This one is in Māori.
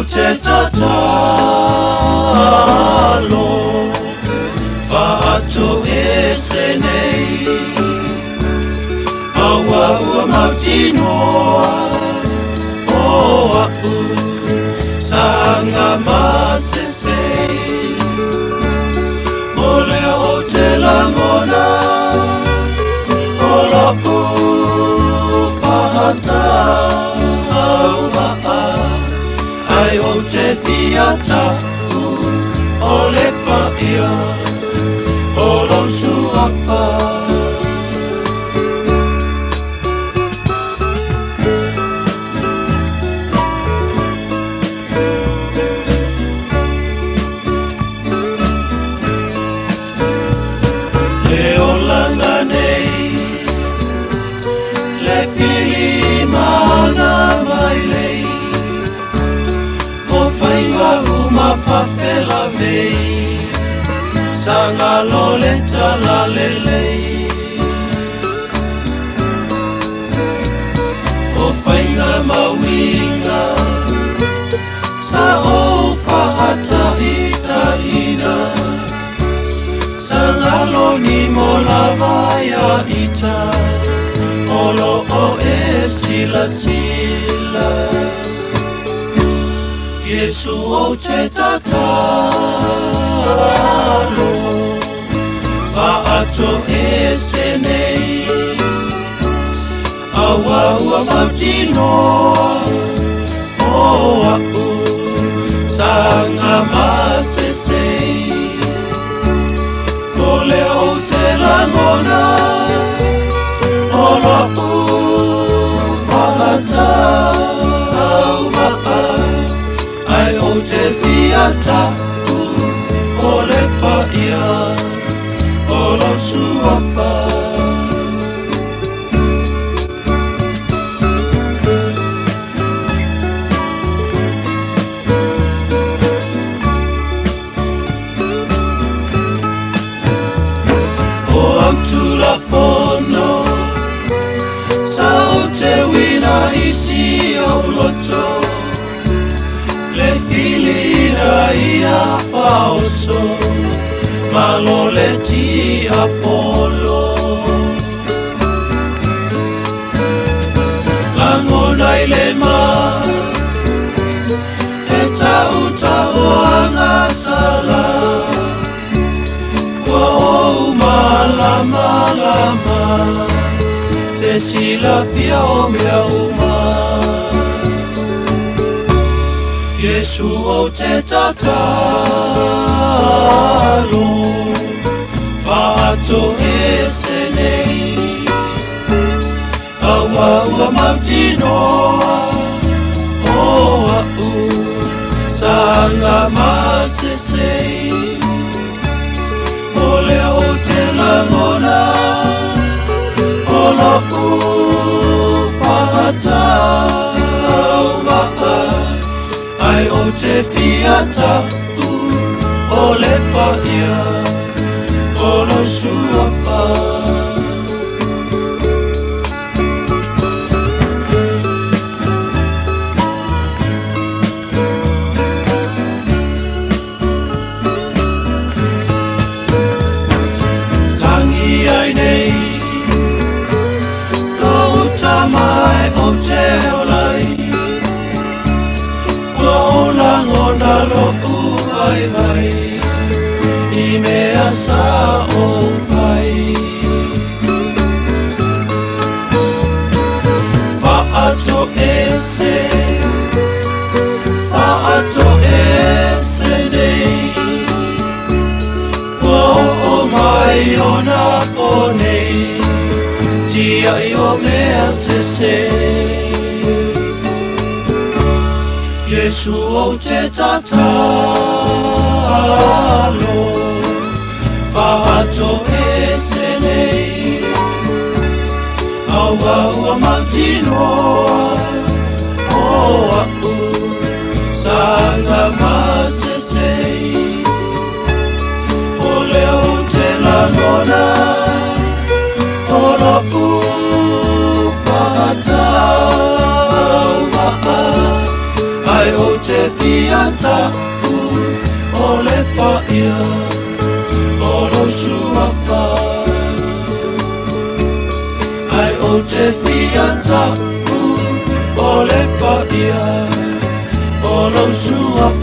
te tatalo Whaato e senei Aua ua mautinoa O au Sanga masesei O leo te langona O lopu whahata Ai o te fiata o le paia o lo suafa Le olanga nei le fili mana mai lei Mafafela mei Sanga lole tala lelei O whainga mawinga Sa o whahata ita ina Sanga loni mo lavaya ita Olo o e sila sila Yesu o te tatalo Whaato e senei Aua ua mautinoa O au Sanga masesei O leo te langona O lau whahata Ai o te fiata o le paia o lo suafa O au tulafono sa o te wina isi o loto Le filina ia faoso Malole ti Apollo Langona i le ma E tau anga sala Kua ou malama lama Te sila fia o mea uma Yesu o te tatalo Whaato e senei Aua ua mautinoa O au Sanga masesei O leo te langona O lau whahata Ai o te fiata o le paia o lo suafa Tangi ai nei lo tamai o te olai Langona lo ai vai I mea sa o fai Whaato ese nei Kua o mai o na o nei Tia I o mea sese Yesu o te tatalo Whaato e senei Aua ua mautinoa O au Sanga masesei O leo te langona O lopu whahata Ai o te fia tapu o le paia o lo suafa. Ai o te fia tapu o le paia o lo suafa.